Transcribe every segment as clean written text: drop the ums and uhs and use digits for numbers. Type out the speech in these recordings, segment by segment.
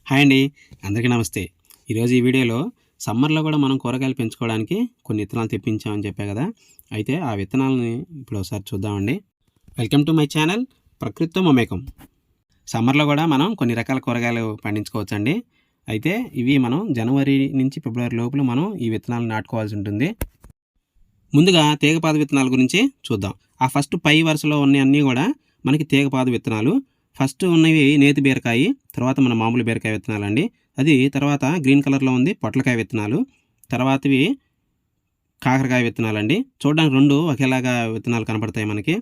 Hi అండి. అందరికీ నమస్తే. ఈరోజు ఈ వీడియోలో సమ్మర్‌లో కూడా మనం కూరగాయలు పెంచుకోవడానికి కొన్ని విత్తనాలు తెప్పించామని చెప్పా కదా! అయితే ఆ విత్తనాలని ఇప్పుడు ఒకసారి చూద్దామండి. వెల్కమ్ టు మై ఛానల్ ప్రకృతితో మమేకం. సమ్మర్‌లో కూడా మనం కొన్ని రకాల కూరగాయలు పండించుకోవచ్చండి. అయితే ఇవి మనం జనవరి నుంచి ఫిబ్రవరి లోపల మనం ఈ విత్తనాలు నాటుకోవాల్సి ఉంటుంది. ముందుగా తీగపాదు విత్తనాల గురించి చూద్దాం. ఆ ఫస్ట్ పై వరుసలో ఉన్నయన్నీ కూడా మనకి తీగపాదు విత్తనాలు. ఫస్ట్ ఉన్నవి నేతి బీరకాయ, తర్వాత మన మామూలు బీరకాయ విత్తనాలండి. అది తర్వాత గ్రీన్ కలర్‌లో ఉంది పొట్లకాయ విత్తనాలు. తర్వాతవి కాకరకాయ విత్తనాలండి. చూడడానికి 2 ఒకేలాగా విత్తనాలు కనపడతాయి మనకి.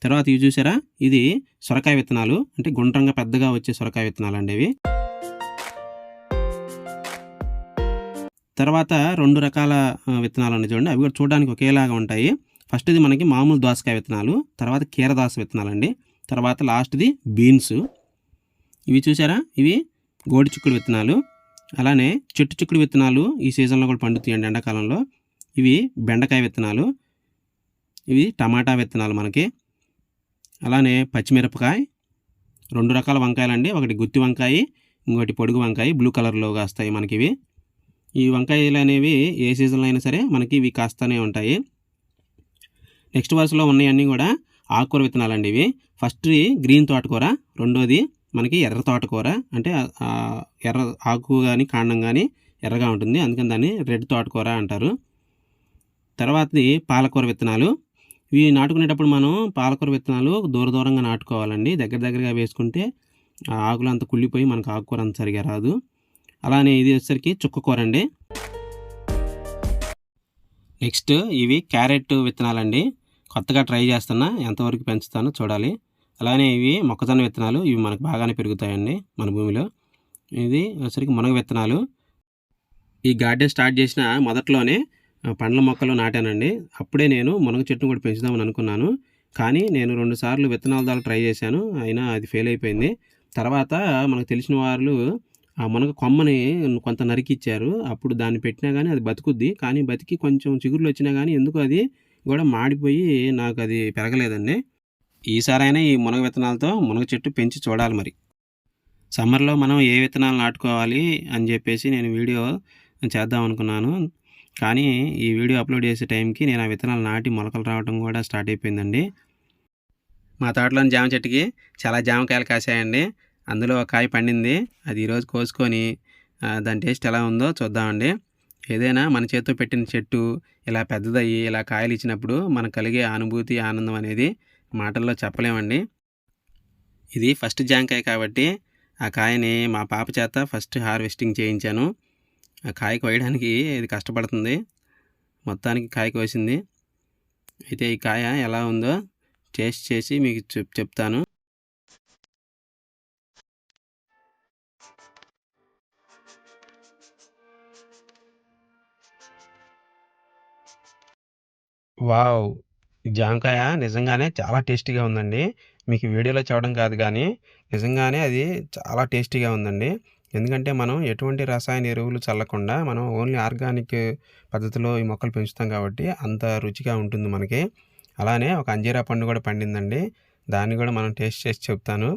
తర్వాత ఇవి చూసారా? ఇది సొరకాయ విత్తనాలు. అంటే గుండ్రంగా పెద్దగా వచ్చే సొరకాయ విత్తనాలండి ఇవి. తర్వాత 2 రకాల విత్తనాలున్నాయి చూడండి. అవి కూడా చూడడానికి ఒకేలాగా ఉంటాయి. ఫస్ట్‌ది మనకి మామూలు దోసకాయ విత్తనాలు, తర్వాత కీరదోస విత్తనాలండి. తర్వాత లాస్ట్‌ది బీన్స్. ఇవి చూసారా? ఇవి గోడి చిక్కుడు విత్తనాలు. అలానే చెట్టు చిక్కుడు విత్తనాలు ఈ సీజన్‌లో కూడా పండుతాయండి ఎండాకాలంలో. ఇవి బెండకాయ విత్తనాలు. ఇవి టమాటా విత్తనాలు మనకి. అలానే పచ్చిమిరపకాయ, 2 రకాల వంకాయలండి. ఒకటి గుత్తి వంకాయ, ఇంకోటి పొడుగు వంకాయ బ్లూ కలర్‌లో కాస్తాయి మనకివి. ఈ వంకాయలు అనేవి ఏ సీజన్లో అయినా సరే మనకి ఇవి కాస్తూనే ఉంటాయి. నెక్స్ట్ వరుసలో ఉన్నవన్నీ కూడా ఆకుకూర విత్తనాలండి ఇవి. ఫస్ట్‌ది గ్రీన్ తోటకూర, రెండోది మనకి ఎర్ర తోటకూర. అంటే ఎర్ర ఆకు కానీ కాండం కానీ ఎర్రగా ఉంటుంది, అందుకని దాన్ని రెడ్ తోటకూర అంటారు. తర్వాతది పాలకూర విత్తనాలు. ఇవి నాటుకునేటప్పుడు మనం పాలకూర విత్తనాలు దూరంగా నాటుకోవాలండి. దగ్గరగా వేసుకుంటే ఆ ఆకులు అంతా కుళ్ళిపోయి మనకు ఆకుకూర అంత సరిగా రాదు. అలానే ఇది వచ్చేసరికి చుక్కకూర అండి. నెక్స్ట్ ఇవి క్యారెట్ విత్తనాలండి. కొత్తగా ట్రై చేస్తున్నా, ఎంతవరకు పెంచుతానో చూడాలి. అలానే ఇవి మొక్కజొన్న విత్తనాలు. ఇవి మనకు బాగానే పెరుగుతాయండి మన భూమిలో. ఇది వచ్చేసరికి మునగ విత్తనాలు. ఈ గార్డెన్ స్టార్ట్ చేసిన మొదట్లోనే పండ్ల మొక్కలు నాటానండి. అప్పుడే నేను మునగ చెట్టును కూడా పెంచుదామని అనుకున్నాను. కానీ నేను 2 సార్లు విత్తనాల ద్వారా ట్రై చేశాను. అయినా అది ఫెయిల్ అయిపోయింది. తర్వాత మనకు తెలిసిన వాళ్ళు ఆ మునగ కొమ్మని కొంత నరికిచ్చారు. అప్పుడు దాన్ని పెట్టినా గానీ అది బతుకుద్ది. కానీ బతికి కొంచెం చిగుర్లు వచ్చినా గానీ ఎందుకో అది కూడా మాడిపోయి నాకు అది పెరగలేదండి. ఈసారైనా ఈ మునగ విత్తనాలతో మునగ చెట్టు పెంచి చూడాలి మరి. సమ్మర్‌లో మనం ఏ విత్తనాలు నాటుకోవాలి అని చెప్పేసి నేను వీడియో చేద్దాం అనుకున్నాను. కానీ ఈ వీడియో అప్లోడ్ చేసే టైంకి నేను ఆ విత్తనాలు నాటి మొలకలు రావడం కూడా స్టార్ట్ అయిపోయిందండి. మా తోటలోని జామ చెట్టుకి చాలా జామకాయలు కాసాయండి. అందులో ఒక కాయ పండింది. అది ఈరోజు కోసుకొని దాని టేస్ట్ ఎలా ఉందో చూద్దామండి. ఏదైనా మన చేత్తో పెట్టిన చెట్టు ఇలా పెద్దదయ్యి ఇలా కాయలు ఇచ్చినప్పుడు మనకు కలిగే అనుభూతి, ఆనందం అనేది మాటల్లో చెప్పలేమండి. ఇది ఫస్ట్ జాంకాయ కాబట్టి ఆ కాయని మా పాప చేత ఫస్ట్ హార్వెస్టింగ్ చేయించాను. ఆ కాయ కోయడానికి ఇది కష్టపడుతుంది. మొత్తానికి కాయ కోసింది. అయితే ఈ కాయ ఎలా ఉందో టేస్ట్ చేసి మీకు చెప్తాను. వావ్! ఈ జామకాయ నిజంగానే చాలా టేస్టీగా ఉందండి. మీకు వీడియోలో చెప్పడం కాదు గానీ, నిజంగానే అది చాలా టేస్టీగా ఉందండి. ఎందుకంటే మనం ఎటువంటి రసాయన ఎరువులు చల్లకుండా మనం ఓన్లీ ఆర్గానిక్ పద్ధతిలో ఈ మొక్కలు పెంచుతాం కాబట్టి అంత రుచిగా ఉంటుంది మనకి. అలానే ఒక అంజీరా పండు కూడా పండిందండి. దాన్ని కూడా మనం టేస్ట్ చేసి చెప్తాను.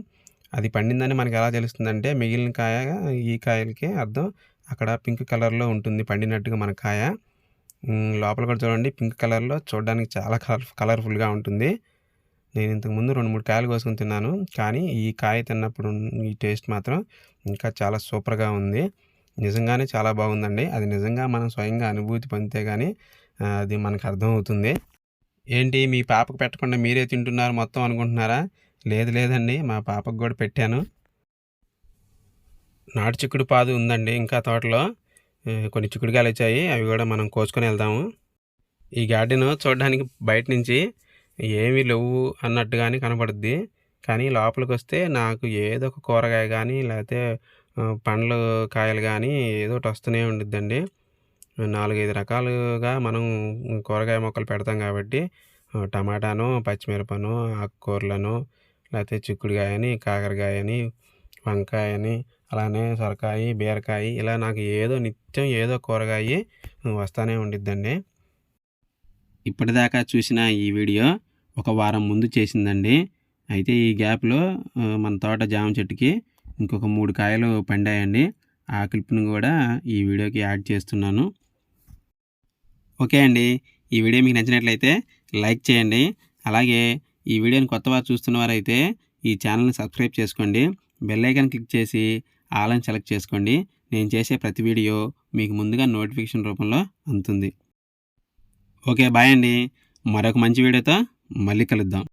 అది పండిందని మనకు ఎలా తెలుస్తుందంటే మిగిలిన కాయ ఈ కాయలకి అర్థం అక్కడ పింక్ కలర్‌లో ఉంటుంది పండినట్టుగా మన కాయ. లోపల కూడా చూడండి పింక్ కలర్‌లో చూడడానికి చాలా కలర్‌ఫుల్‌గా ఉంటుంది. నేను ఇంతకుముందు 2, 3 కాయలు కోసుకొని తిన్నాను. కానీ ఈ కాయ తిన్నప్పుడు ఈ టేస్ట్ మాత్రం ఇంకా చాలా సూపర్‌గా ఉంది. నిజంగానే చాలా బాగుందండి. అది నిజంగా మనం స్వయంగా అనుభూతి పొందితే గానీ అది మనకు అర్థమవుతుంది. ఏంటి మీ పాపకు పెట్టకుండా మీరే తింటున్నారు మొత్తం అనుకుంటున్నారా? లేదండి. మా పాపకు గూడా పెట్టాను. నాటు చిక్కుడు పాదు ఉందండి ఇంకా తోటలో. కొన్ని చిక్కుడుకాయలొచ్చాయి. అవి గూడా మనం కోసుకొని ఎళ్దాము. ఈ గార్డెను చూడడానికి బయట నుంచి ఏమీ లెవ్వు అన్నట్టుగానే కనపడుద్ది. కానీ లోపలికొస్తే నాకు ఏదో ఒక కూరగాయ గానీ, లేతే పండ్లు కాయలు గానీ ఏదోటి వస్తూనే ఉండిద్దండి. 4, 5 రకాలుగా మనం కూరగాయ మొక్కలు పెడతాం కాబట్టి టమాటానో, పచ్చిమిరపనో, ఆకుకూరలనో, లేతే చిక్కుడుగాయని, కాకరకాయని, వంకాయని, అలానే సొరకాయ, బీరకాయ ఇలా నాకు నిత్యం ఏదో కూరగాయ వస్తానే ఉండిద్దండి. ఇప్పటిదాకా చూసిన ఈ వీడియో ఒక వారం ముందు చేసిందండి. అయితే ఈ గ్యాప్‌లో మన తోట జామ చెట్టుకి ఇంకొక 3 కాయలు పండాయండి. ఆ క్లిప్‌ని గూడా ఈ వీడియోకి యాడ్ చేస్తున్నాను. ఓకే అండి. ఈ వీడియో మీకు నచ్చినట్లయితే లైక్ చేయండి. అలాగే ఈ వీడియోని కొత్తవారు చూస్తున్నవారైతే ఈ ఛానెల్‌ని సబ్స్క్రైబ్ చేసుకోండి. బెల్ ఐకాన్ క్లిక్ చేసి ఆల్ అని సెలెక్ట్ చేసుకోండి. నేను చేసే ప్రతి వీడియో మీకు ముందుగా నోటిఫికేషన్ రూపంలో అందుతుంది. ఓకే. బాయ్ అండి. మరొక మంచి వీడియోతో మళ్ళీ కలుద్దాం.